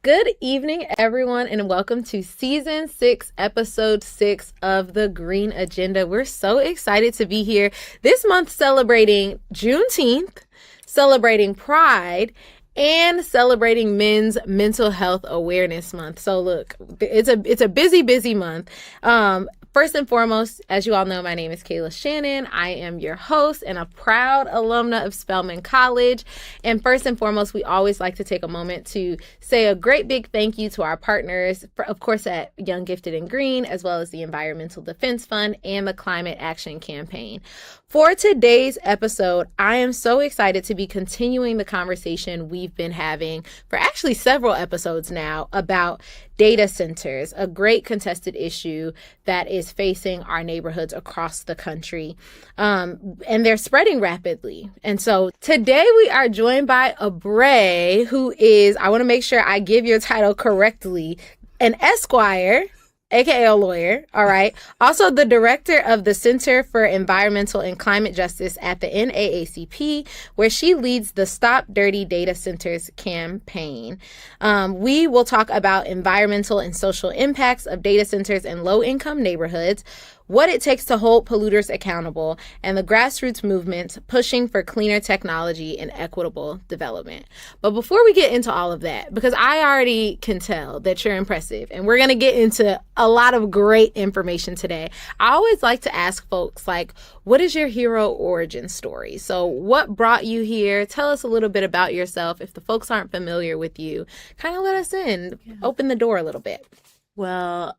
Good evening, everyone, and welcome to Season 6, Episode 6 of The Green Agenda. We're so excited to be here this month celebrating Juneteenth, celebrating Pride, and celebrating Men's Mental Health Awareness Month. So look, it's a busy month. First and foremost, as you all know, my name is Kayla Shannon. I am your host and a proud alumna of Spelman College. And first and foremost, we always like to take a moment to say a great big thank you to our partners, of course, at Young, Gifted, and Green, as well as the Environmental Defense Fund and the Climate Action Campaign. For today's episode, I am so excited to be continuing the conversation we've been having for actually several episodes now about data centers, a great contested issue that is facing our neighborhoods across the country. And they're spreading rapidly. And so today we are joined by Abre, who is, I want to make sure I give your title correctly, an Esquire, aka a lawyer, all right. Also the director of the Center for Environmental and Climate Justice at the NAACP, where she leads the Stop Dirty Data Centers campaign. We will talk about environmental and social impacts of data centers in low-income neighborhoods, what it takes to hold polluters accountable, and the grassroots movement pushing for cleaner technology and equitable development. But before we get into all of that, because I already can tell that you're impressive, and we're going to get into a lot of great information today, I always like to ask folks, like, what is your hero origin story? So what brought you here? Tell us a little bit about yourself. If the folks aren't familiar with you, kind of let us in, open the door a little bit. Well,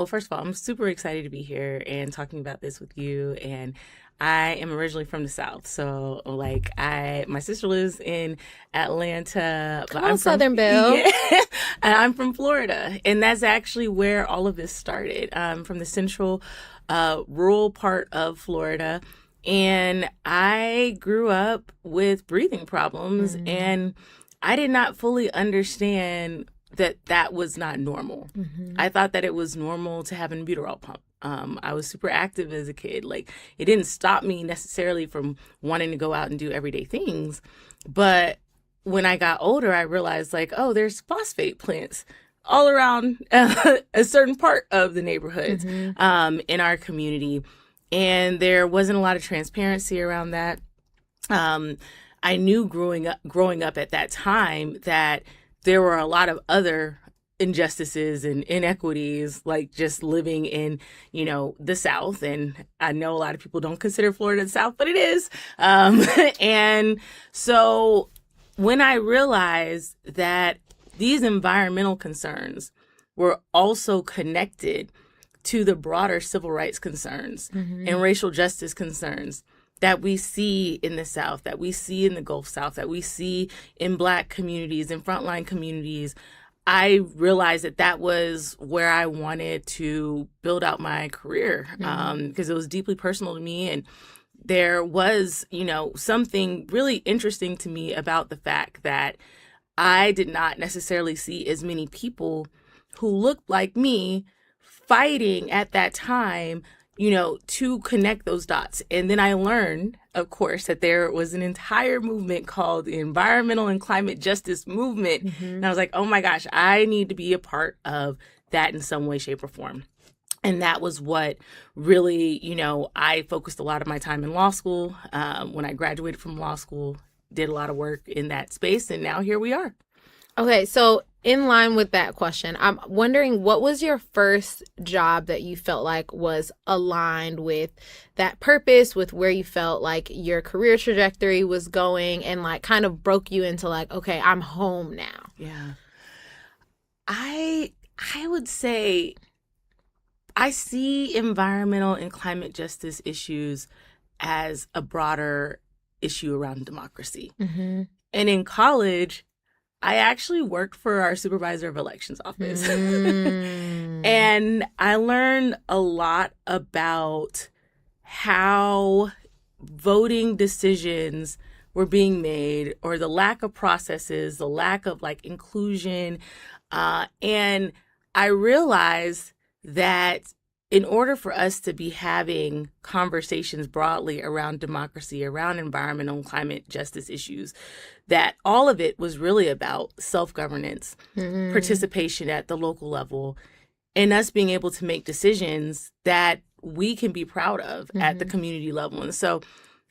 first of all, I'm super excited to be here and talking about this with you. And I am originally from the South. So my sister lives in Atlanta. But I'm Southern Belle. Yeah, and I'm from Florida. And that's actually where all of this started, from the central rural part of Florida. And I grew up with breathing problems, and I did not fully understand that was not normal. I thought that it was normal to have an albuterol pump. I was super active as a kid. Like, it didn't stop me necessarily from wanting to go out and do everyday things. But when I got older, I realized, there's phosphate plants all around a certain part of the neighborhood in our community. And there wasn't a lot of transparency around that. I knew growing up at that time that there were a lot of other injustices and inequities, like just living in, the South. And I know a lot of people don't consider Florida the South, but it is. And so when I realized that these environmental concerns were also connected to the broader civil rights concerns and racial justice concerns that we see in the South, that we see in the Gulf South, that we see in Black communities and frontline communities, I realized that was where I wanted to build out my career, because it was deeply personal to me. And there was, something really interesting to me about the fact that I did not necessarily see as many people who looked like me fighting at that time, to connect those dots. And then I learned, of course, that there was an entire movement called the Environmental and Climate Justice Movement. And I was like, oh my gosh, I need to be a part of that in some way, shape, or form. And that was what really, I focused a lot of my time in law school. When I graduated from law school, did a lot of work in that space. And now here we are. Okay, so in line with that question, I'm wondering, what was your first job that you felt like was aligned with that purpose, with where you felt like your career trajectory was going, and kind of broke you into okay, I'm home now? Yeah. I would say I see environmental and climate justice issues as a broader issue around democracy. And in college, I actually worked for our supervisor of elections office. And I learned a lot about how voting decisions were being made, or the lack of processes, the lack of inclusion. And I realized that in order for us to be having conversations broadly around democracy, around environmental and climate justice issues, that all of it was really about self-governance, participation at the local level, and us being able to make decisions that we can be proud of at the community level. And so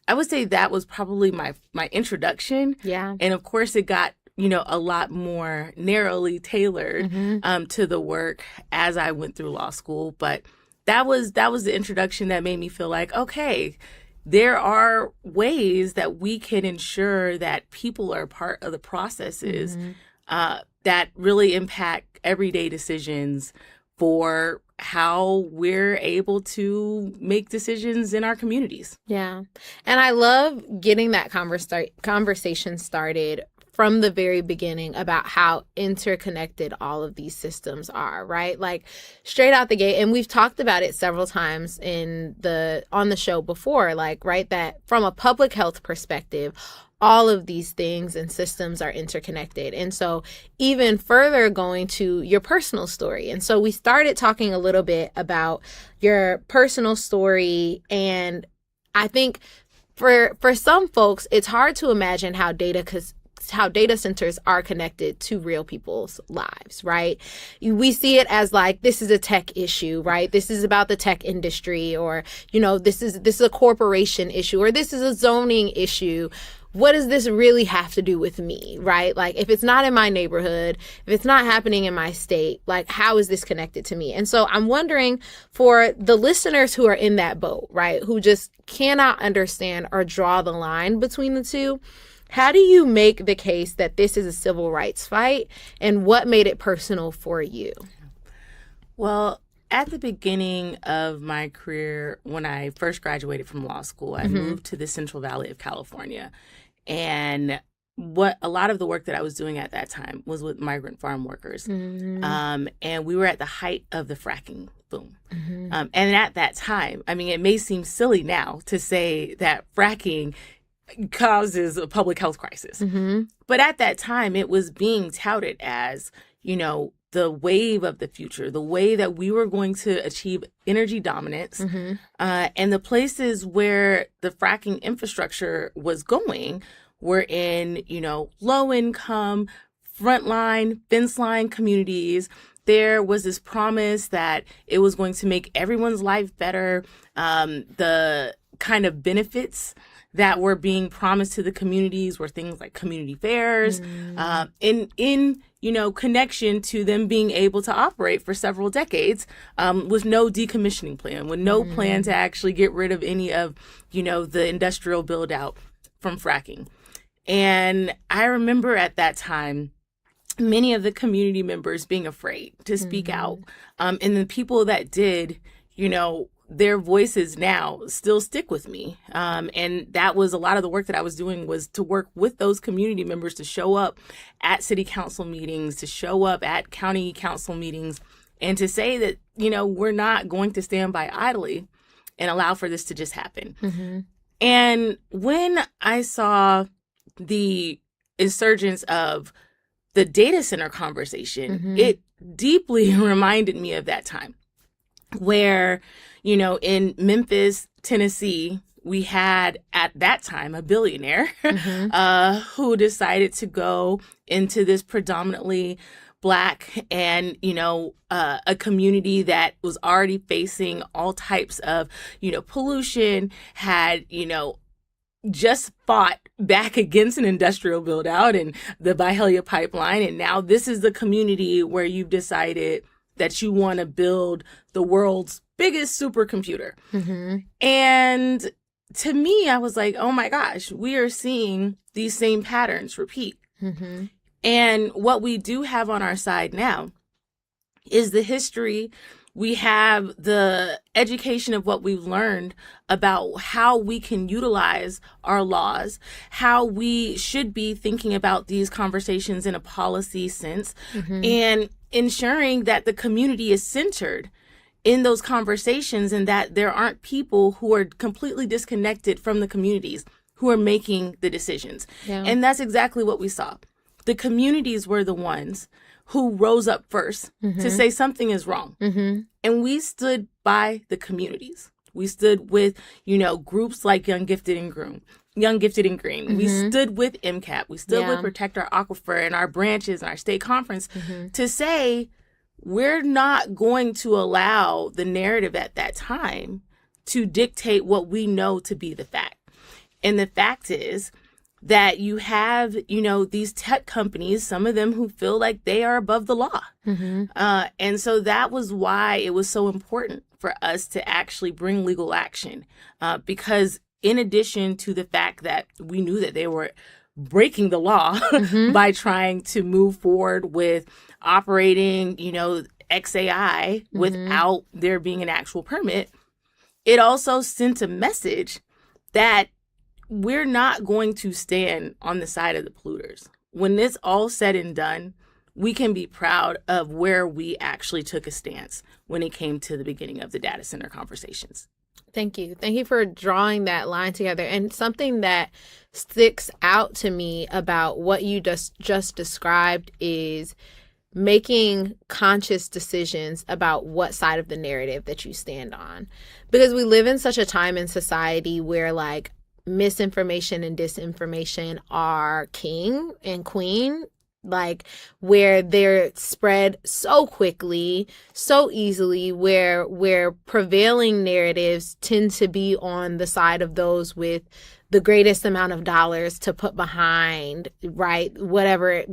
I would say that was probably my introduction. Yeah. And of course, it got a lot more narrowly tailored to the work as I went through law school. But that was the introduction that made me feel like, okay, there are ways that we can ensure that people are part of the processes that really impact everyday decisions for how we're able to make decisions in our communities. Yeah. And I love getting that conversation started from the very beginning about how interconnected all of these systems are, right? Like straight out the gate. And we've talked about it several times on the show before, like, right, that from a public health perspective, all of these things and systems are interconnected. And so even further going to your personal story. And so we started talking a little bit about your personal story. And I think for some folks, it's hard to imagine how data centers are connected to real people's lives, right? We see it as like, this is a tech issue, right? This is about the tech industry, or, this is a corporation issue, or this is a zoning issue. What does this really have to do with me, right? Like, if it's not in my neighborhood, if it's not happening in my state, like, how is this connected to me? And so I'm wondering, for the listeners who are in that boat, right, who just cannot understand or draw the line between the two, how do you make the case that this is a civil rights fight, and what made it personal for you? Well, at the beginning of my career, when I first graduated from law school, I moved to the Central Valley of California. And what a lot of the work that I was doing at that time was with migrant farm workers. And we were at the height of the fracking boom. And at that time, I mean, it may seem silly now to say that fracking causes a public health crisis. But at that time, it was being touted as, the wave of the future, the way that we were going to achieve energy dominance. And the places where the fracking infrastructure was going were in, low income, frontline, fence line communities. There was this promise that it was going to make everyone's life better. The kind of benefits that were being promised to the communities were things like community fairs, in connection to them being able to operate for several decades with no decommissioning plan, with no plan to actually get rid of any of, the industrial build out from fracking. And I remember at that time, many of the community members being afraid to speak out. And the people that did, their voices now still stick with me. And that was a lot of the work that I was doing, was to work with those community members to show up at city council meetings, to show up at county council meetings, and to say that, we're not going to stand by idly and allow for this to just happen. And when I saw the insurgence of the data center conversation, it deeply reminded me of that time where, in Memphis, Tennessee, we had at that time a billionaire who decided to go into this predominantly Black and, a community that was already facing all types of, pollution, had, just fought back against an industrial build out and the Byhalia pipeline. And now this is the community where you've decided that you want to build the world's biggest supercomputer. And to me, I was like, oh my gosh, we are seeing these same patterns repeat. And what we do have on our side now is the history. We have the education of what we've learned about how we can utilize our laws, how we should be thinking about these conversations in a policy sense, and ensuring that the community is centered in those conversations, and that there aren't people who are completely disconnected from the communities who are making the decisions. And that's exactly what we saw. The communities were the ones who rose up first to say something is wrong. And we stood by the communities. We stood with, groups like Young Gifted and Green. We stood with MCAP. We stood with Protect Our Aquifer and our branches and our state conference to say, we're not going to allow the narrative at that time to dictate what we know to be the fact. And the fact is that you have, these tech companies, some of them who feel like they are above the law. And so that was why it was so important for us to actually bring legal action, because in addition to the fact that we knew that they were breaking the law by trying to move forward with operating, XAI without there being an actual permit, it also sent a message that we're not going to stand on the side of the polluters. When this all said and done, we can be proud of where we actually took a stance when it came to the beginning of the data center conversations. Thank you. Thank you for drawing that line together. And something that sticks out to me about what you just described is making conscious decisions about what side of the narrative that you stand on. Because we live in such a time in society where misinformation and disinformation are king and queen, where they're spread so quickly, so easily, where prevailing narratives tend to be on the side of those with the greatest amount of dollars to put behind, right, whatever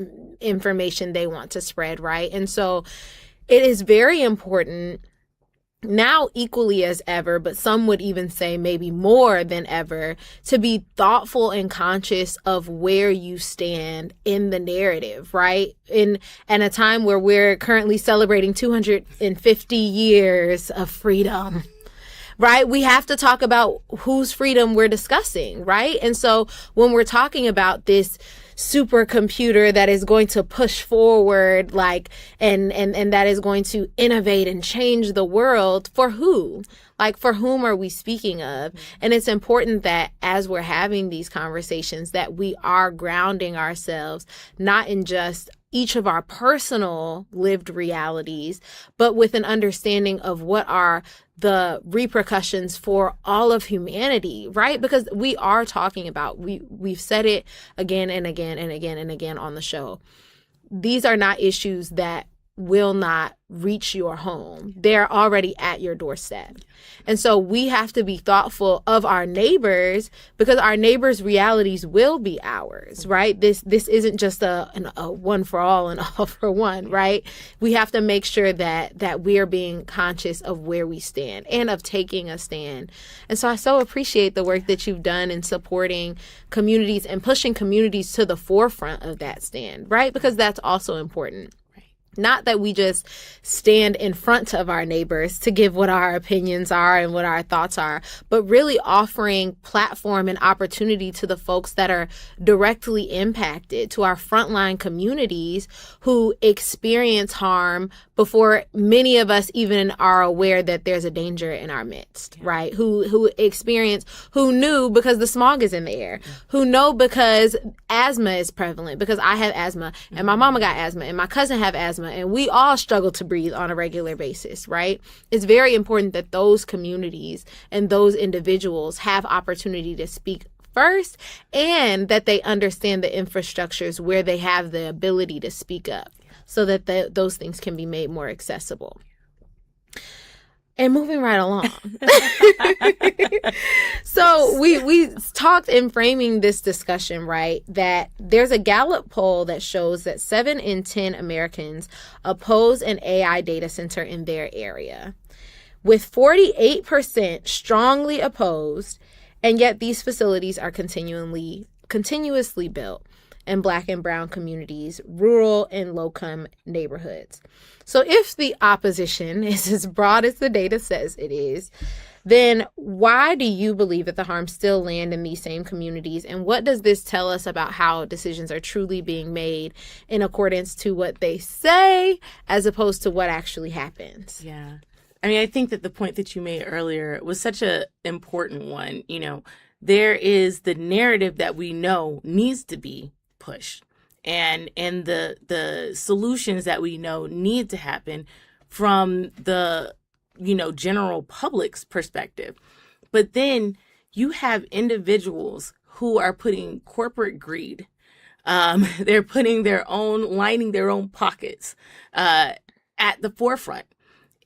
information they want to spread, right? And so it is very important now, equally as ever, but some would even say maybe more than ever, to be thoughtful and conscious of where you stand in the narrative, right? In a time where we're currently celebrating 250 years of freedom, right? We have to talk about whose freedom we're discussing, right? And so when we're talking about this supercomputer that is going to push forward, and that is going to innovate and change the world, for who? For whom are we speaking of? And it's important that as we're having these conversations, that we are grounding ourselves, not in just each of our personal lived realities, but with an understanding of what are the repercussions for all of humanity, right? Because we are talking about, we've said it again and again and again and again on the show. These are not issues that will not reach your home. They're already at your doorstep. And so we have to be thoughtful of our neighbors, because our neighbors' realities will be ours, right? This isn't just a one for all and all for one, right? We have to make sure that we are being conscious of where we stand and of taking a stand. And so I so appreciate the work that you've done in supporting communities and pushing communities to the forefront of that stand, right? Because that's also important. Not that we just stand in front of our neighbors to give what our opinions are and what our thoughts are, but really offering platform and opportunity to the folks that are directly impacted, to our frontline communities who experience harm before many of us even are aware that there's a danger in our midst, right? Who knew because the smog is in the air, who know because asthma is prevalent, because I have asthma and my mama got asthma and my cousin have asthma, and we all struggle to breathe on a regular basis, right? It's very important that those communities and those individuals have opportunity to speak first, and that they understand the infrastructures where they have the ability to speak up, so that those things can be made more accessible. And moving right along. So we talked in framing this discussion, right, that there's a Gallup poll that shows that 7 in 10 Americans oppose an AI data center in their area, with 48% strongly opposed, and yet these facilities are continuously built in Black and Brown communities, rural and low-income neighborhoods. So if the opposition is as broad as the data says it is, then why do you believe that the harms still land in these same communities? And what does this tell us about how decisions are truly being made in accordance to what they say, as opposed to what actually happens? Yeah. I mean, I think that the point that you made earlier was such an important one. There is the narrative that we know needs to be pushed. and the solutions that we know need to happen from the, general public's perspective. But then you have individuals who are putting corporate greed, they're putting lining their own pockets at the forefront,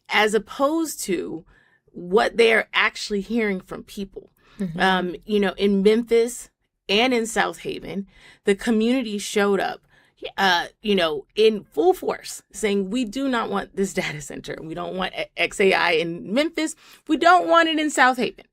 as opposed to what they're actually hearing from people. In Memphis and in South Haven, the community showed up, in full force, saying, we do not want this data center. We don't want XAI in Memphis. We don't want it in South Haven.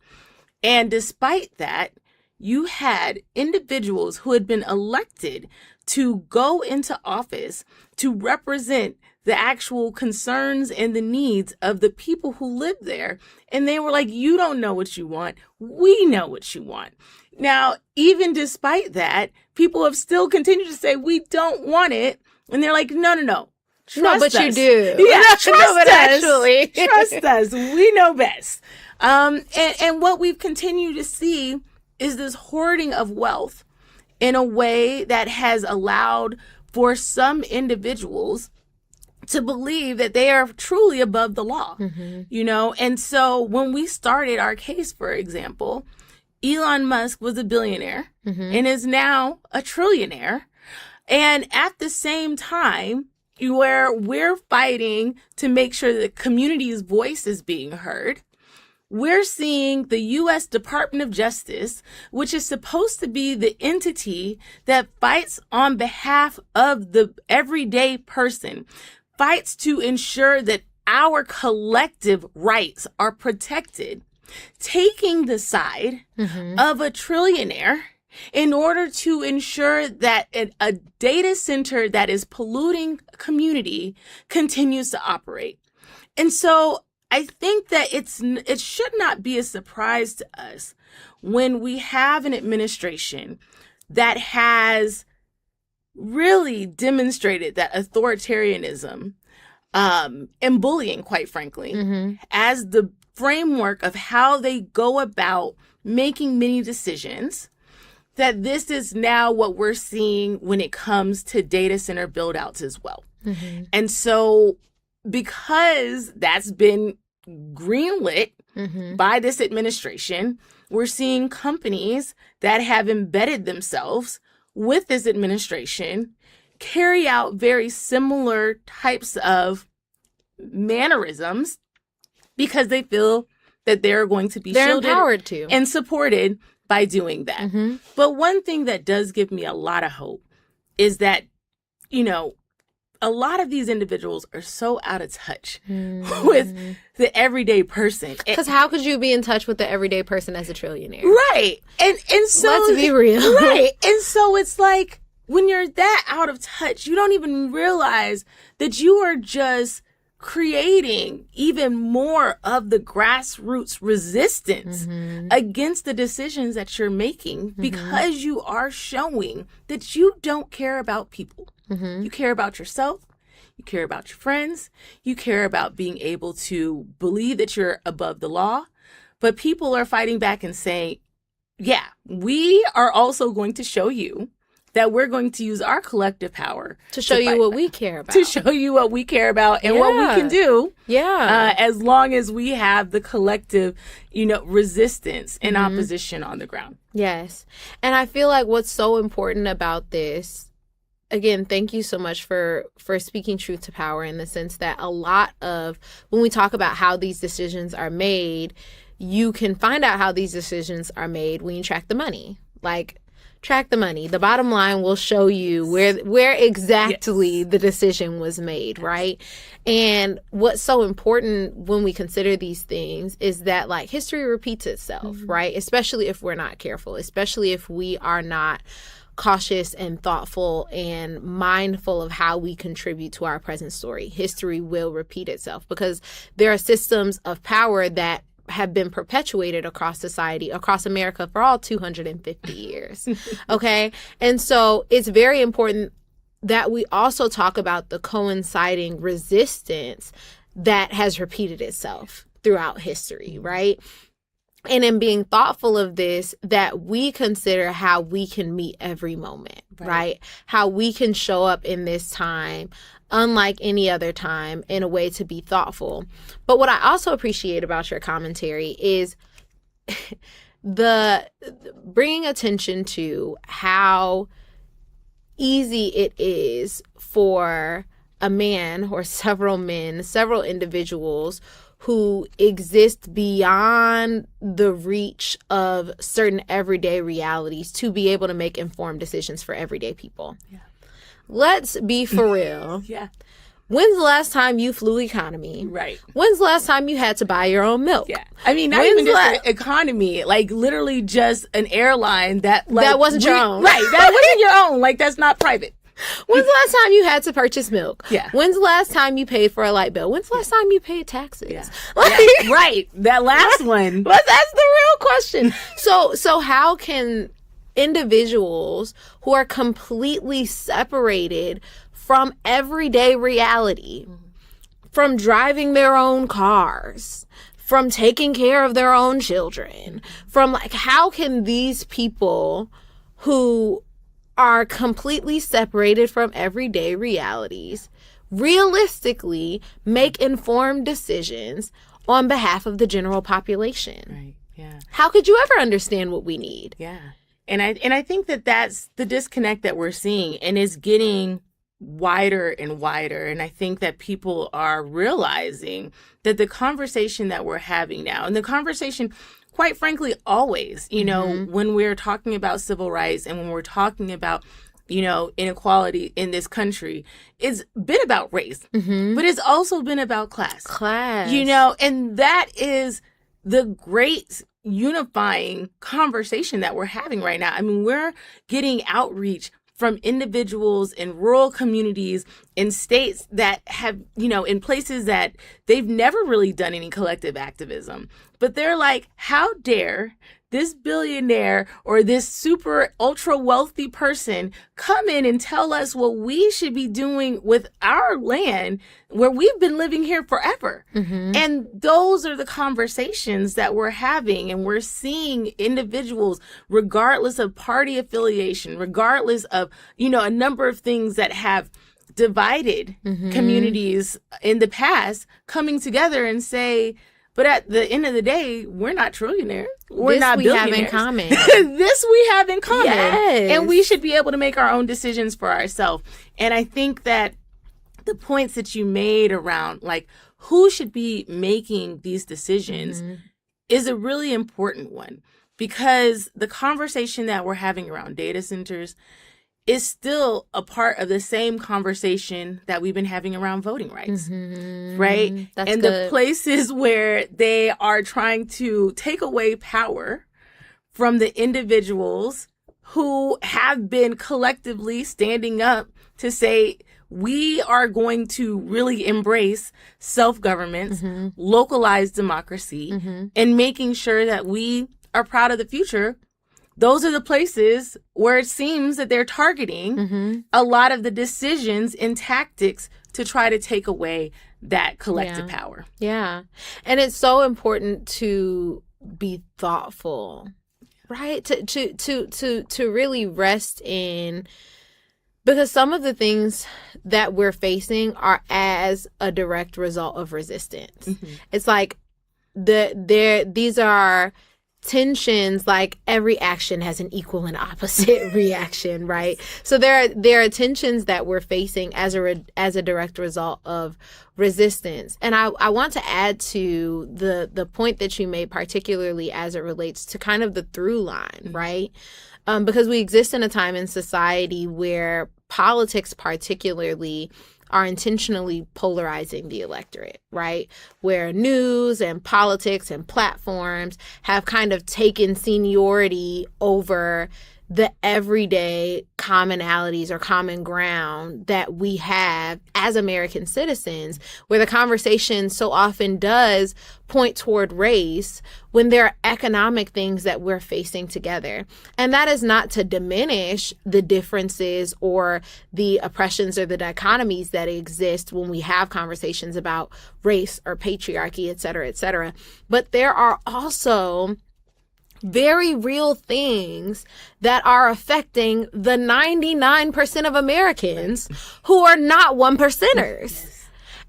And despite that, you had individuals who had been elected to go into office to represent the actual concerns and the needs of the people who live there. And they were like, you don't know what you want. We know what you want. Now, even despite that, people have still continued to say, we don't want it. And they're like, no. Trust but us. you do. Yeah, trust us. Actually. Trust us. We know best. And what we've continued to see is this hoarding of wealth in a way that has allowed for some individuals to believe that they are truly above the law, And so when we started our case, for example, Elon Musk was a billionaire and is now a trillionaire. And at the same time, where we're fighting to make sure that the community's voice is being heard, we're seeing the U.S. Department of Justice, which is supposed to be the entity that fights on behalf of the everyday person, fights to ensure that our collective rights are protected, taking the side of a trillionaire in order to ensure that a data center that is polluting a community continues to operate. And so I think that it should not be a surprise to us when we have an administration that has really demonstrated that authoritarianism and bullying, quite frankly, as the framework of how they go about making many decisions, that this is now what we're seeing when it comes to data center build outs as well. And so because that's been greenlit by this administration, we're seeing companies that have embedded themselves with this administration carry out very similar types of mannerisms because they feel that they're going to be shielded, empowered to, and supported by doing that. But one thing that does give me a lot of hope is that, a lot of these individuals are so out of touch with the everyday person. Because how could you be in touch with the everyday person as a trillionaire? Right. And so let's be real. Right. And so it's like when you're that out of touch, you don't even realize that you are just creating even more of the grassroots resistance against the decisions that you're making because you are showing that you don't care about people. You care about yourself. You care about your friends. You care about being able to believe that you're above the law. But people are fighting back and saying, yeah, we are also going to show you that we're going to use our collective power to show you what we care about. To show you what we care about and what we can do. As long as we have the collective, resistance and opposition on the ground. Yes. And I feel like what's so important about this, again, thank you so much for speaking truth to power, in the sense that a lot of when we talk about how these decisions are made, you can find out how these decisions are made when you track the money. Like, track the money. The bottom line will show you where exactly the decision was made, right? And what's so important when we consider these things is that, like, history repeats itself, right? Especially if we're not careful, especially if we are not cautious and thoughtful and mindful of how we contribute to our present story. History will repeat itself because there are systems of power that have been perpetuated across society, across America for all 250 years. Okay. And so it's very important that we also talk about the coinciding resistance that has repeated itself throughout history, right? And in being thoughtful of this, that we consider how we can meet every moment, right? How we can show up in this time unlike any other time in a way to be thoughtful. But what I also appreciate about your commentary is the bringing attention to how easy it is for a man or several men, several individuals who exist beyond the reach of certain everyday realities to be able to make informed decisions for everyday people. Yeah. Let's be for real. Yeah. When's the last time you flew economy? Right. When's the last time you had to buy your own milk? Yeah. I mean, not even just economy, like literally just an airline that like, that wasn't your own. Right. That wasn't your own. Like, that's not private. When's the last time you had to purchase milk? Yeah. When's the last time you paid for a light bill? When's the last time you paid taxes? Yeah. Yeah. Right. That last one. But that's the real question. So how can individuals who are completely separated from everyday reality, from driving their own cars, from taking care of their own children, from like, how can these people who are completely separated from everyday realities realistically make informed decisions on behalf of the general population? Right. Yeah. How could you ever understand what we need? Yeah. And I think that that's the disconnect that we're seeing, and it's getting wider and wider. And I think that people are realizing that the conversation that we're having now, and the conversation, quite frankly, always, you know, when we're talking about civil rights and when we're talking about, you know, inequality in this country, it's been about race, but it's also been about class, you know, and that is the great unifying conversation that we're having right now. I mean, we're getting outreach from individuals in rural communities in states that have, you know, in places that they've never really done any collective activism. But they're like, how dare this billionaire or this super ultra wealthy person come in and tell us what we should be doing with our land where we've been living here forever. And those are the conversations that we're having, and we're seeing individuals, regardless of party affiliation, regardless of, you know, a number of things that have divided communities in the past, coming together and say, but at the end of the day, we're not trillionaires. We're not billionaires. This we have in common. This we have in common. Yes. And we should be able to make our own decisions for ourselves. And I think that the points that you made around, like, who should be making these decisions is a really important one. Because the conversation that we're having around data centers is still a part of the same conversation that we've been having around voting rights, right? That's and good. The places where they are trying to take away power from the individuals who have been collectively standing up to say, we are going to really embrace self-governance, localized democracy, and making sure that we are proud of the future. Those are the places where it seems that they're targeting a lot of the decisions and tactics to try to take away that collective power. Yeah. And it's so important to be thoughtful, right? To really rest in, because some of the things that we're facing are as a direct result of resistance. It's like these are tensions, like every action has an equal and opposite reaction, right? So there are tensions that we're facing as a direct result of resistance. And I want to add to the point that you made, particularly as it relates to kind of the through line, right? Because we exist in a time in society where politics particularly are intentionally polarizing the electorate, right? Where news and politics and platforms have kind of taken seniority over the everyday commonalities or common ground that we have as American citizens, where the conversation so often does point toward race when there are economic things that we're facing together. And that is not to diminish the differences or the oppressions or the dichotomies that exist when we have conversations about race or patriarchy, et cetera, et cetera. But there are also very real things that are affecting the 99% of Americans who are not one percenters. Yes.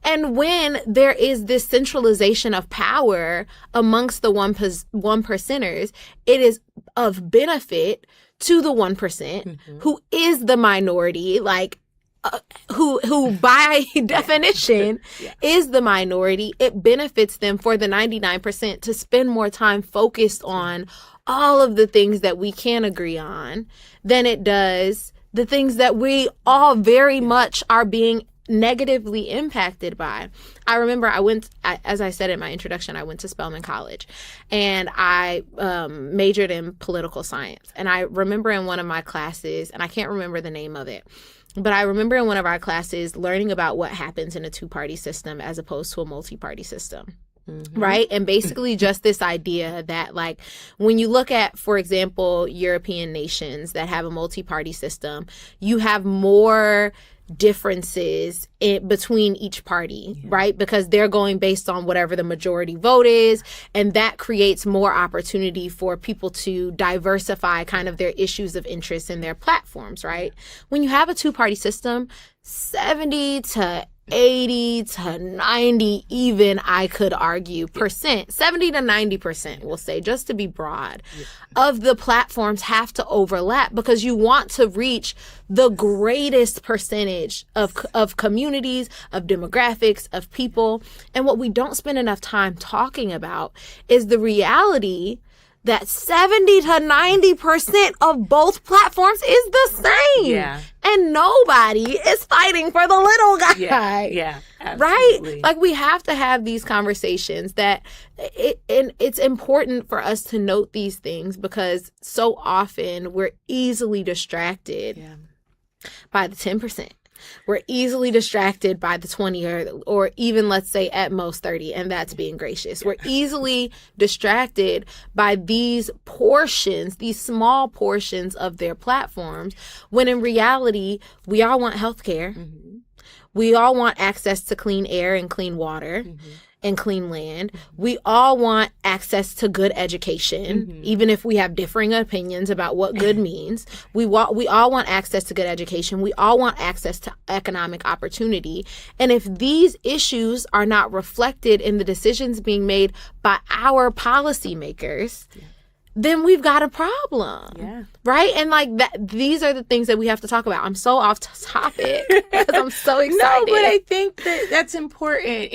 And when there is this centralization of power amongst the one percenters, it is of benefit to the 1% who is the minority, like who by definition is the minority. It benefits them for the 99% to spend more time focused on all of the things that we can agree on than it does the things that we all very much are being negatively impacted by. I remember as I said in my introduction, I went to Spelman College and I majored in political science. And I remember in one of my classes, and I can't remember the name of it, but I remember in one of our classes learning about what happens in a two-party system as opposed to a multi-party system. Right? And basically just this idea that, like, when you look at, for example, European nations that have a multi-party system, you have more differences between each party, right? Because they're going based on whatever the majority vote is, and that creates more opportunity for people to diversify kind of their issues of interest in their platforms, right? When you have a two-party system, 70 to 80 to 90 even, I could argue, percent, 70 to 90%, we'll say, just to be broad, of the platforms have to overlap because you want to reach the greatest percentage of communities, of demographics, of people. And what we don't spend enough time talking about is the reality that 70 to 90% of both platforms is the same. Yeah. And nobody is fighting for the little guy. Yeah, absolutely. Right? Like, we have to have these conversations and it's important for us to note these things because so often we're easily distracted by the 10%. We're easily distracted by the 20 or even, let's say, at most 30, and that's being gracious. We're easily distracted by these portions, these small portions of their platforms, when in reality, we all want healthcare. We all want access to clean air and clean water. And clean land. We all want access to good education, even if we have differing opinions about what good means. We all want access to good education. We all want access to economic opportunity. And if these issues are not reflected in the decisions being made by our policymakers, then we've got a problem, right? And like that, these are the things that we have to talk about. I'm so off topic because I'm so excited. No, but I think that's important,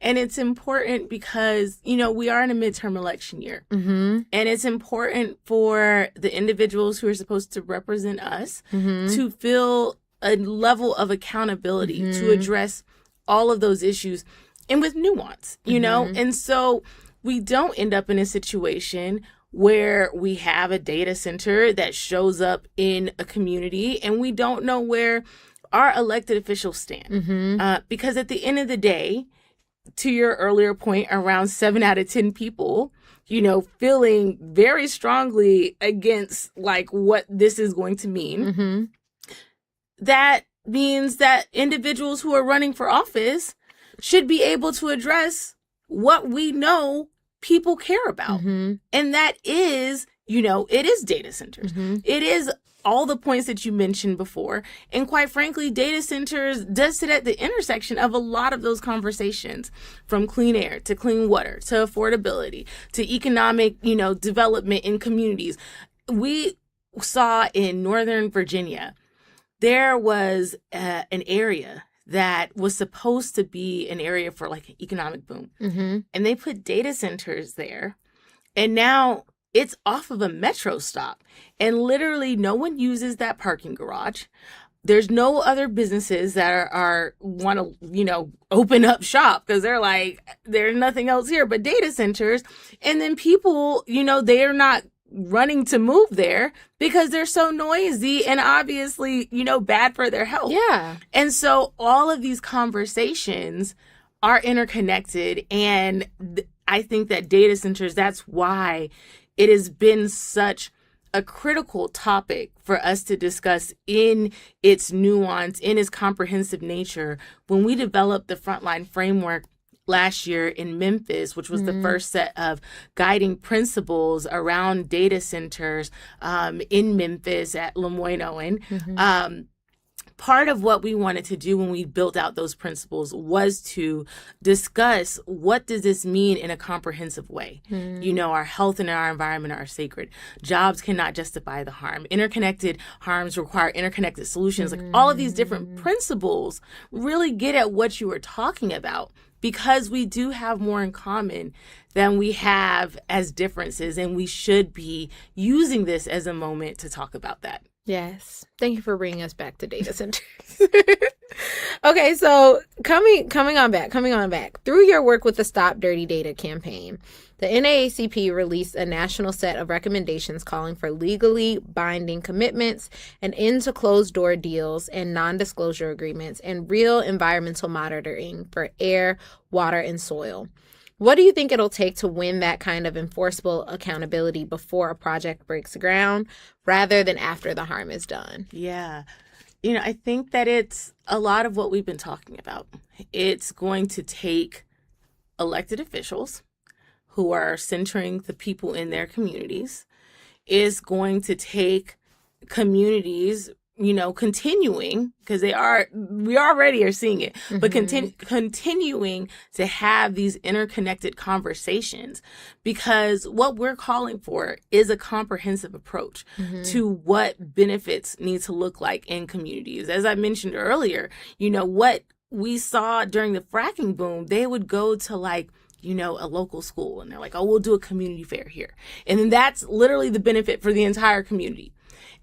and it's important because, you know, we are in a midterm election year, and it's important for the individuals who are supposed to represent us to feel a level of accountability to address all of those issues, and with nuance, you know, and so we don't end up in a situation where we have a data center that shows up in a community and we don't know where our elected officials stand. Because at the end of the day, to your earlier point around 7 out of 10 people, you know, feeling very strongly against like what this is going to mean, that means that individuals who are running for office should be able to address what we know people care about. And that is, you know, it is data centers. It is all the points that you mentioned before. And quite frankly, data centers does sit at the intersection of a lot of those conversations, from clean air to clean water to affordability to economic, you know, development in communities. We saw in Northern Virginia, there was an area that was supposed to be an area for like an economic boom. And they put data centers there. And now it's off of a metro stop. And literally no one uses that parking garage. There's no other businesses that are want to, you know, open up shop because they're like, there's nothing else here but data centers. And then people, you know, they're not running to move there because they're so noisy and obviously, you know, bad for their health. And so all of these conversations are interconnected. And I think that data centers, that's why it has been such a critical topic for us to discuss in its nuance, in its comprehensive nature, when we developed the frontline framework last year in Memphis, which was the first set of guiding principles around data centers in Memphis at Lemoyne-Owen. Part of what we wanted to do when we built out those principles was to discuss what does this mean in a comprehensive way. Our health and our environment are sacred. Jobs cannot justify the harm. Interconnected harms require interconnected solutions. Like all of these different principles really get at what you were talking about, because we do have more in common than we have as differences, and we should be using this as a moment to talk about that. Yes. Thank you for bringing us back to data centers. Okay, so coming on back. Through your work with the Stop Dirty Data campaign, the NAACP released a national set of recommendations calling for legally binding commitments, an end to closed-door deals and non-disclosure agreements, and real environmental monitoring for air, water, and soil. What do you think it'll take to win that kind of enforceable accountability before a project breaks ground rather than after the harm is done? Yeah. I think that it's a lot of what we've been talking about. It's going to take elected officials who are centering the people in their communities. It's going to take communities continuing, because we already are seeing it, but continuing to have these interconnected conversations, because what we're calling for is a comprehensive approach to what benefits need to look like in communities. As I mentioned earlier, what we saw during the fracking boom, they would go to a local school and they're like, oh, we'll do a community fair here. And then that's literally the benefit for the entire community.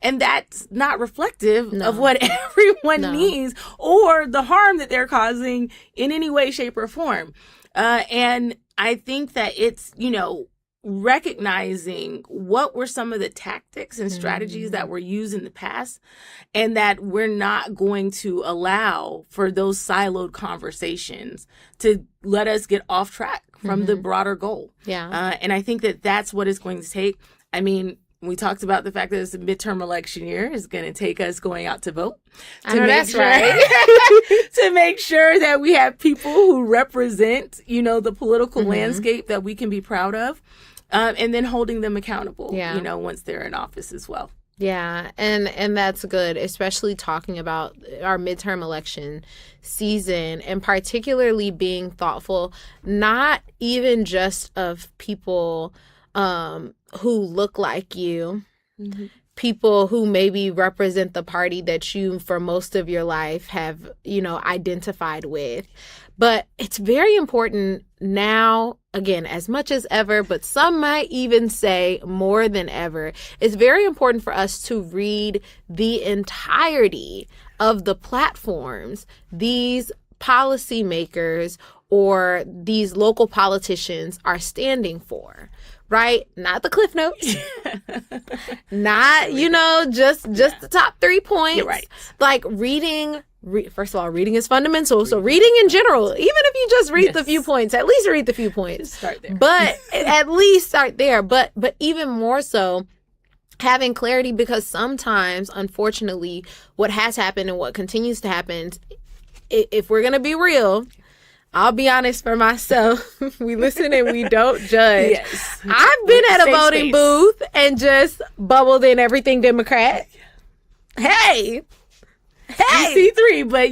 And that's not reflective of what everyone needs or the harm that they're causing in any way, shape, or form. And I think that it's, recognizing what were some of the tactics and strategies that were used in the past, and that we're not going to allow for those siloed conversations to let us get off track from the broader goal. Yeah. And I think that that's what it's going to take. I mean, we talked about the fact that it's a midterm election year. It's going to take us going out to vote. Right. To make sure that we have people who represent, the political landscape that we can be proud of, and then holding them accountable, once they're in office as well. Yeah, and that's good, especially talking about our midterm election season, and particularly being thoughtful, not even just of people who look like you, people who maybe represent the party that you, for most of your life, have, identified with. But it's very important now, again, as much as ever, but some might even say more than ever, it's very important for us to read the entirety of the platforms these policymakers or these local politicians are standing for. Right? Not the Cliff Notes. Not, just the top 3 points. You're right. Like first of all, reading is fundamental. So reading in general, even if you just read the few points, at least read the few points. Start there. But at least start there. But even more so, having clarity, because sometimes, unfortunately, what has happened and what continues to happen, if we're going to be real, I'll be honest for myself. We listen and we don't judge. Yes. I've been at a voting booth and just bubbled in everything Democrat. Hey. C3, but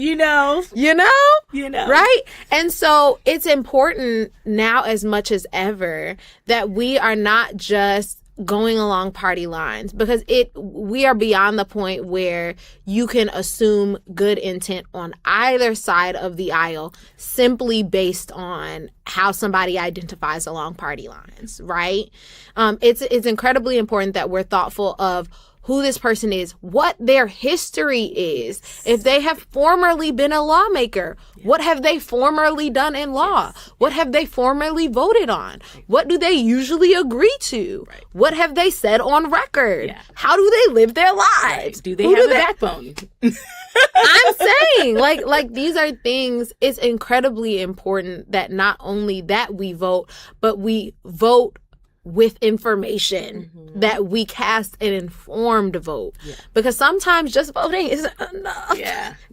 right? And so it's important now as much as ever that we are not just going along party lines, because we are beyond the point where you can assume good intent on either side of the aisle simply based on how somebody identifies along party lines, right? It's incredibly important that we're thoughtful of who this person is, what their history is. If they have formerly been a lawmaker, what have they formerly done in law? What have they formerly voted on? What do they usually agree to? What have they said on record? How do they live their lives? Do they have a backbone? I'm saying, like these are things, it's incredibly important that not only that we vote, but we vote with information, that we cast an informed vote. Because sometimes just voting isn't enough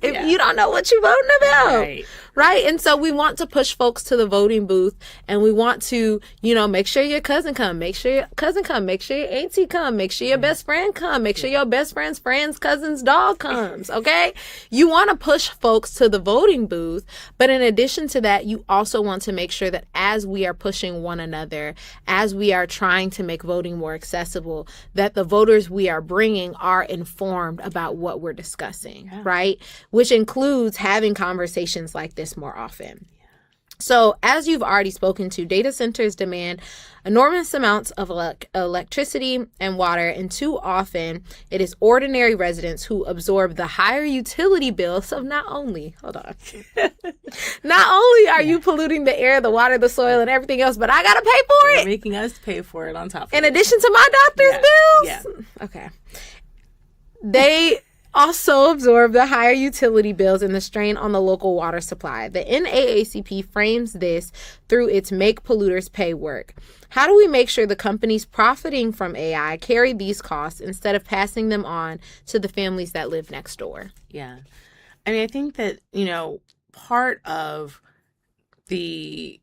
if you don't know what you're voting about. Right? And so we want to push folks to the voting booth, and we want to, make sure your cousin come, make sure your cousin come, make sure your auntie come, make sure your best friend come, make sure your best friend's cousin's dog comes, okay? You want to push folks to the voting booth, but in addition to that, you also want to make sure that as we are pushing one another, as we are trying to make voting more accessible, that the voters we are bringing are informed about what we're discussing, right? Which includes having conversations like this more often. So as you've already spoken to, data centers demand enormous amounts of electricity and water, and too often it is ordinary residents who absorb the higher utility bills. So not only are you polluting the air, the water, the soil, and everything else, but I got to pay for it. They're making us pay for it on top of it. In addition to my doctor's bills? Yeah. Okay. They also absorb the higher utility bills and the strain on the local water supply. The NAACP frames this through its Make Polluters Pay work. How do we make sure the companies profiting from AI carry these costs instead of passing them on to the families that live next door? Yeah. I mean, I think that, part of the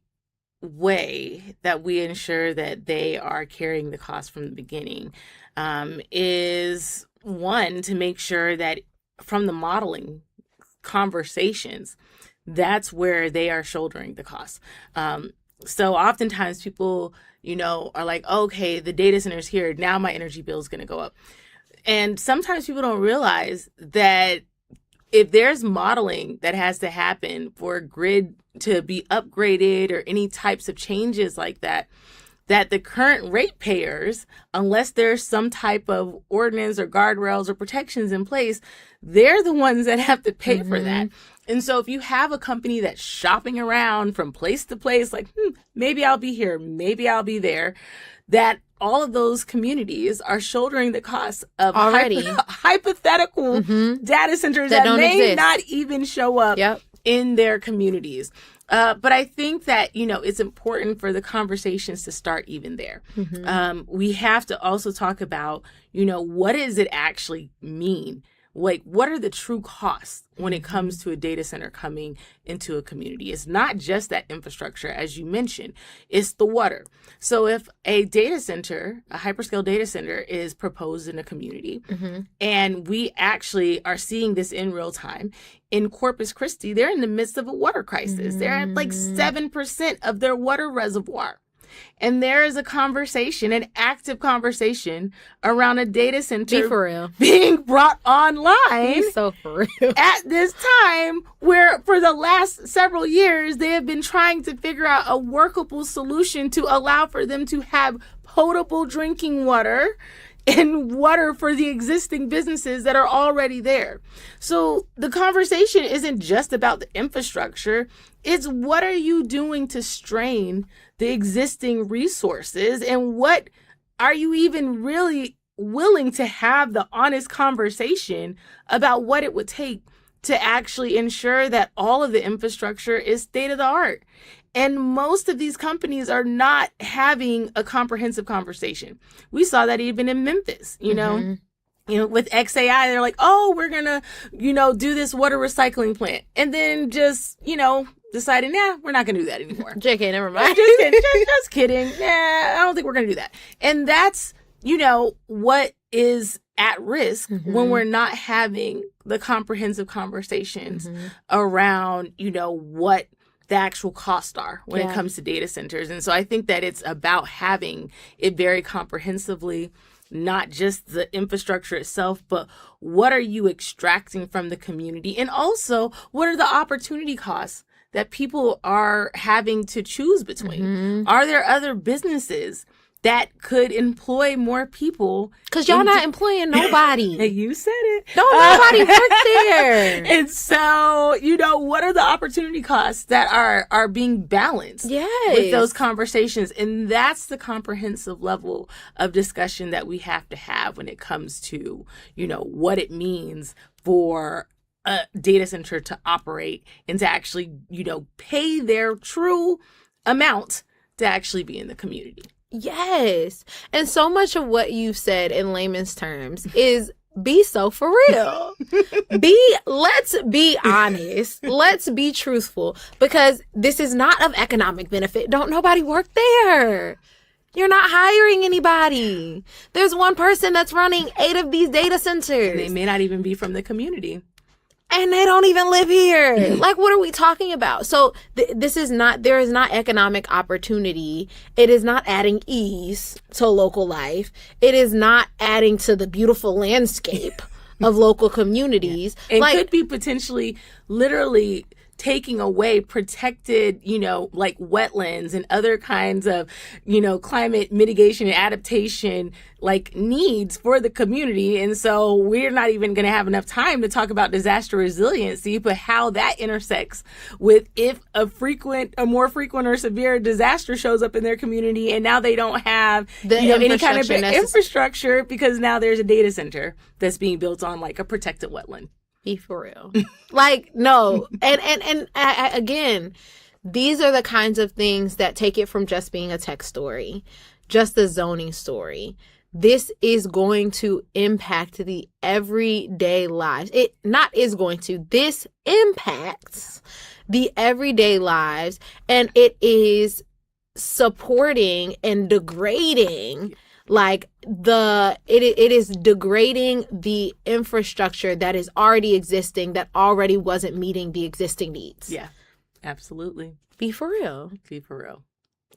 way that we ensure that they are carrying the cost from the beginning is, one, to make sure that from the modeling conversations, that's where they are shouldering the cost. So oftentimes people, are like, okay, the data center's here, now my energy bill is going to go up. And sometimes people don't realize that if there's modeling that has to happen for a grid to be upgraded or any types of changes like that the current ratepayers, unless there's some type of ordinance or guardrails or protections in place, they're the ones that have to pay for that. And so if you have a company that's shopping around from place to place, like, maybe I'll be here, maybe I'll be there, that all of those communities are shouldering the costs of hypothetical data centers that may not even show up in their communities. But I think that, it's important for the conversations to start even there. We have to also talk about, what does it actually mean? Like, what are the true costs when it comes to a data center coming into a community? It's not just that infrastructure, as you mentioned, it's the water. So if a data center, a hyperscale data center is proposed in a community, and we actually are seeing this in real time, in Corpus Christi, they're in the midst of a water crisis. They're at like 7% of their water reservoir. And there is a conversation, an active conversation around a data center being brought online at this time where for the last several years, they have been trying to figure out a workable solution to allow for them to have potable drinking water and water for the existing businesses that are already there. So the conversation isn't just about the infrastructure. It's what are you doing to strain the existing resources, and what are you even really willing to have the honest conversation about what it would take to actually ensure that all of the infrastructure is state of the art. And most of these companies are not having a comprehensive conversation. We saw that even in Memphis, you know, with XAI, they're like, oh, we're going to, do this water recycling plant. And then just, deciding, we're not going to do that anymore. JK, never mind. Just kidding. Just kidding. I don't think we're going to do that. And that's, what is at risk when we're not having the comprehensive conversations around, what the actual costs are when it comes to data centers. And so I think that it's about having it very comprehensively, not just the infrastructure itself, but what are you extracting from the community? And also, what are the opportunity costs that people are having to choose between? Are there other businesses that could employ more people? Because y'all not employing nobody. You said it. Don't nobody work there. And so, what are the opportunity costs that are being balanced with those conversations? And that's the comprehensive level of discussion that we have to have when it comes to, what it means for a data center to operate and to actually, pay their true amount to actually be in the community. Yes. And so much of what you've said in layman's terms is be so for real. Let's be honest. Let's be truthful, because this is not of economic benefit. Don't nobody work there. You're not hiring anybody. There's one person that's running 8 of these data centers. And they may not even be from the community. And they don't even live here. Like, what are we talking about? So there is not economic opportunity. It is not adding ease to local life. It is not adding to the beautiful landscape of local communities. It could be potentially literally taking away protected, like wetlands and other kinds of, climate mitigation and adaptation, like needs for the community. And so we're not even going to have enough time to talk about disaster resiliency, but how that intersects with if a more frequent or severe disaster shows up in their community, and now they don't have any kind of infrastructure because now there's a data center that's being built on like a protected wetland. Be for real. Like, no. And again, these are the kinds of things that take it from just being a tech story, just a zoning story. This is going to impact the everyday lives. This impacts the everyday lives, and it is supporting and degrading it is degrading the infrastructure that is already existing, that already wasn't meeting the existing needs. Yeah, absolutely. Be for real. Be for real.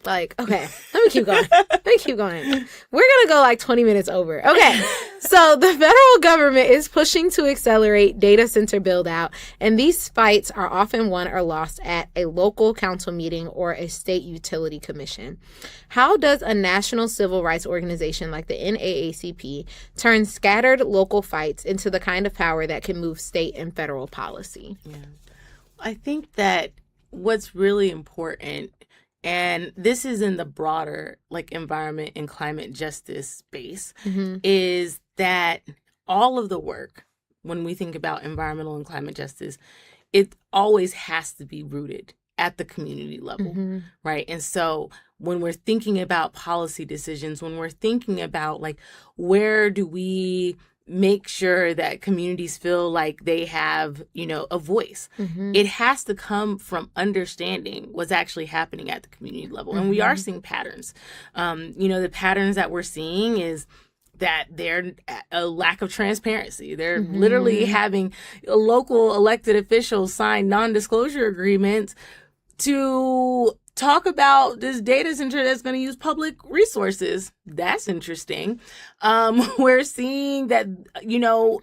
Like, okay, let me keep going. We're going to go like 20 minutes over. Okay, so the federal government is pushing to accelerate data center build out, and these fights are often won or lost at a local council meeting or a state utility commission. How does a national civil rights organization like the NAACP turn scattered local fights into the kind of power that can move state and federal policy? Yeah, I think that what's really important, and this is in the broader like environment and climate justice space, is that all of the work, when we think about environmental and climate justice, it always has to be rooted at the community level, right? And so when we're thinking about policy decisions, when we're thinking about like, where do we make sure that communities feel like they have, a voice. It has to come from understanding what's actually happening at the community level. And we are seeing patterns. The patterns that we're seeing is that they're a lack of transparency. They're literally having local elected officials sign non-disclosure agreements to talk about this data center that's going to use public resources. That's interesting. We're seeing that,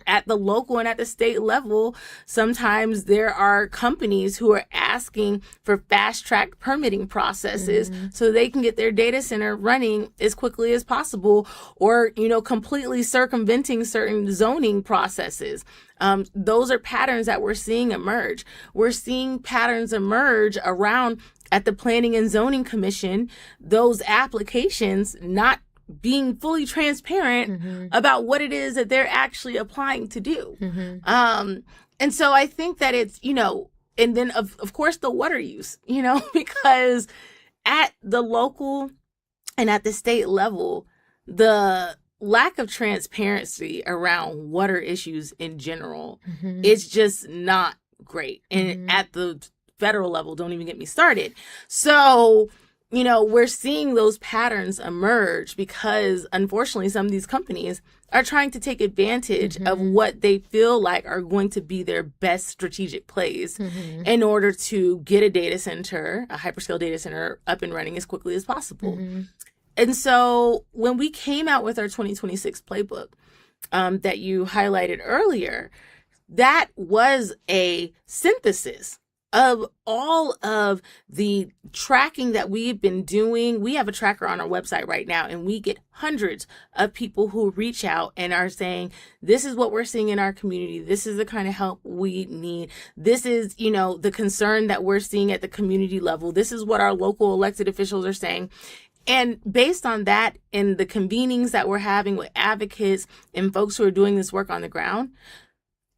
at the local and at the state level, sometimes there are companies who are asking for fast-track permitting processes so they can get their data center running as quickly as possible, or, completely circumventing certain zoning processes. Those are patterns that we're seeing emerge. We're seeing patterns emerge around at the Planning and Zoning Commission, those applications not being fully transparent about what it is that they're actually applying to do. And so I think that it's, and then of course the water use, because at the local and at the state level, the lack of transparency around water issues in general is just not great. And at the federal level, don't even get me started. So, we're seeing those patterns emerge because, unfortunately, some of these companies are trying to take advantage of what they feel like are going to be their best strategic plays in order to get a data center, a hyperscale data center, up and running as quickly as possible. And so when we came out with our 2026 playbook that you highlighted earlier, that was a synthesis of all of the tracking that we've been doing. We have a tracker on our website right now, and we get hundreds of people who reach out and are saying, this is what we're seeing in our community. This is the kind of help we need. This is, the concern that we're seeing at the community level. This is what our local elected officials are saying. And based on that, in the convenings that we're having with advocates and folks who are doing this work on the ground,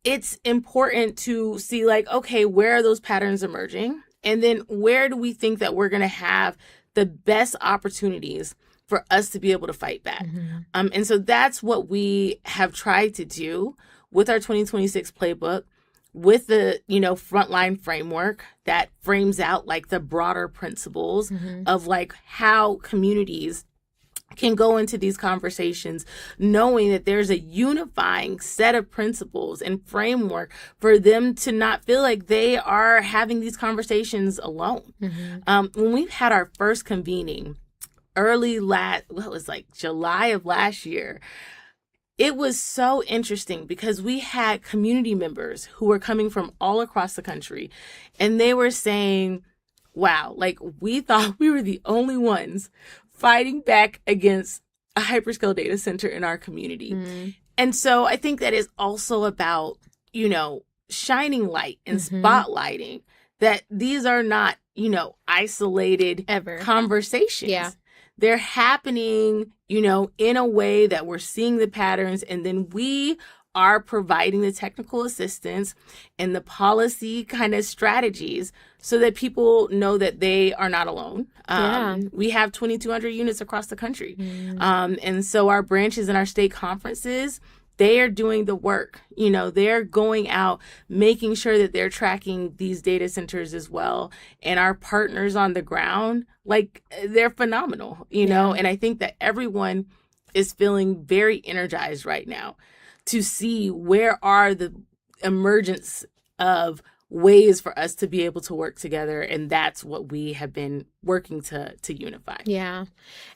it's important to see okay, where are those patterns emerging? And then where do we think that we're going to have the best opportunities for us to be able to fight back. And so that's what we have tried to do with our 2026 playbook, with the, frontline framework that frames out like the broader principles of like how communities can go into these conversations knowing that there's a unifying set of principles and framework for them to not feel like they are having these conversations alone. When we had our first convening July of last year, it was so interesting because we had community members who were coming from all across the country, and they were saying, wow, like we thought we were the only ones fighting back against a hyperscale data center in our community. And so I think that is also about, shining light and spotlighting that these are not, isolated conversations. Yeah. They're happening, in a way that we're seeing the patterns, and then we are providing the technical assistance and the policy kind of strategies so that people know that they are not alone. We have 2,200 units across the country. And so our branches and our state conferences, they are doing the work. They're going out, making sure that they're tracking these data centers as well. And our partners on the ground, like, they're phenomenal, and I think that everyone is feeling very energized right now to see where are the emergence of ways for us to be able to work together. And that's what we have been working to unify. Yeah.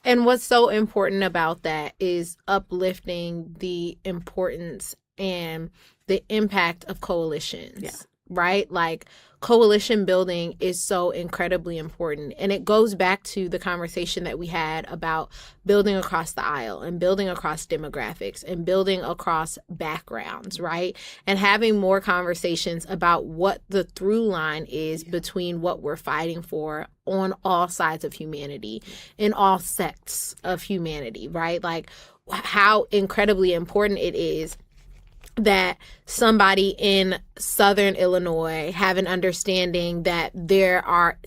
And what's so important about that is uplifting the importance and the impact of coalitions, right? Like, coalition building is so incredibly important. And it goes back to the conversation that we had about building across the aisle and building across demographics and building across backgrounds, right? And having more conversations about what the through line is between what we're fighting for on all sides of humanity, in all sects of humanity, right? Like, how incredibly important it is that somebody in Southern Illinois have an understanding that there are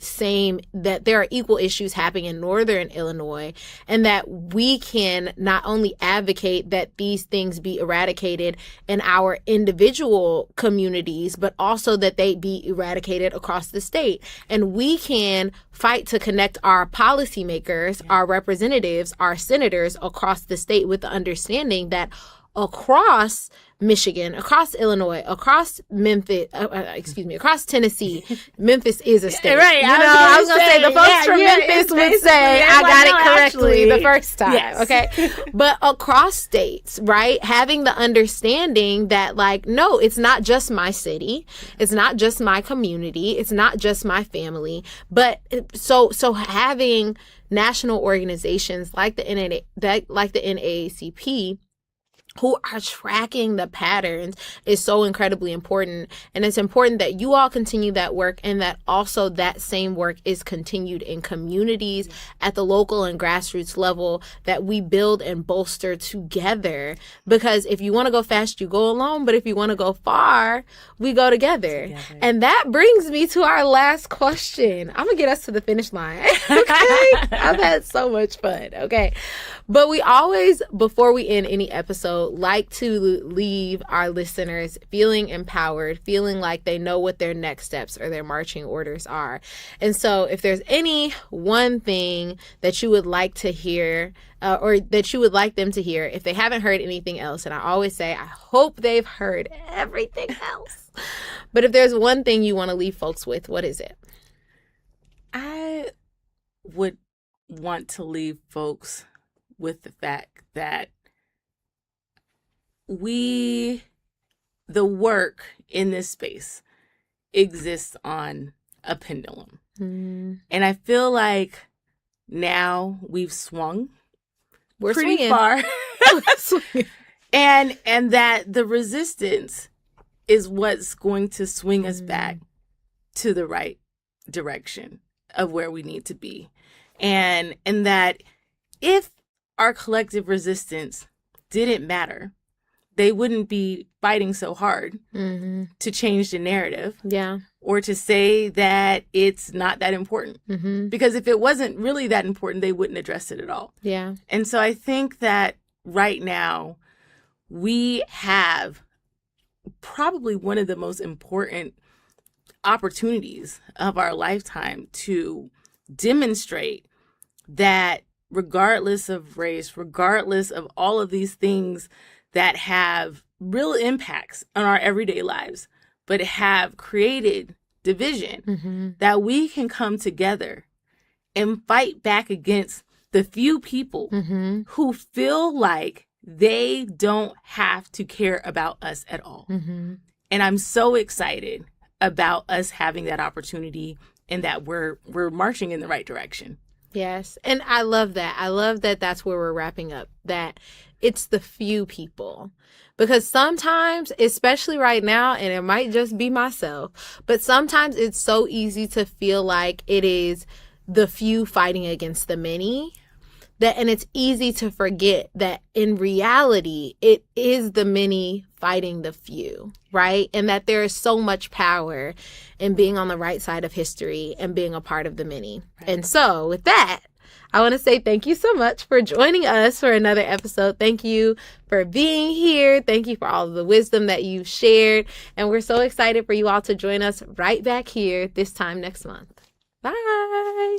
equal issues happening in Northern Illinois, and that we can not only advocate that these things be eradicated in our individual communities, but also that they be eradicated across the state. And we can fight to connect our policymakers, our representatives, our senators across the state with the understanding that across Michigan, across Illinois, across Memphis, across Tennessee, Memphis is a state. Right. I was going to say, the folks from Memphis would say, I got it correctly the first time. Yes. Okay. But across states, right, having the understanding that, like, no, it's not just my city. It's not just my community. It's not just my family. But so having national organizations like the NAACP, who are tracking the patterns, is so incredibly important. And it's important that you all continue that work, and that also that same work is continued in communities at the local and grassroots level, that we build and bolster together. Because if you want to go fast, you go alone. But if you want to go far, we go together. And that brings me to our last question. I'm going to get us to the finish line. Okay? I've had so much fun. Okay. But we always, before we end any episode, like to leave our listeners feeling empowered, feeling like they know what their next steps or their marching orders are. And so if there's any one thing that you would like to hear, or that you would like them to hear, if they haven't heard anything else, and I always say, I hope they've heard everything else. But if there's one thing you want to leave folks with, what is it? I would want to leave folks with the fact that the work in this space exists on a pendulum. And I feel like now we've swung pretty far. and that the resistance is what's going to swing us back to the right direction of where we need to be. And that if our collective resistance didn't matter, they wouldn't be fighting so hard to change the narrative or to say that it's not that important. Mm-hmm. Because if it wasn't really that important, they wouldn't address it at all. Yeah. And so I think that right now we have probably one of the most important opportunities of our lifetime to demonstrate that regardless of race, regardless of all of these things that have real impacts on our everyday lives, but have created division, Mm-hmm. that we can come together and fight back against the few people Mm-hmm. who feel like they don't have to care about us at all. Mm-hmm. And I'm so excited about us having that opportunity and that we're marching in the right direction. Yes. And I love that. I love that that's where we're wrapping up, that it's the few people. Because sometimes, especially right now, and it might just be myself, but sometimes it's so easy to feel like it is the few fighting against the many. And it's easy to forget that in reality, it is the many fighting the few, right? And that there is so much power in being on the right side of history and being a part of the many. Right. And so with that, I want to say thank you so much for joining us for another episode. Thank you for being here. Thank you for all of the wisdom that you've shared. And we're so excited for you all to join us right back here this time next month. Bye.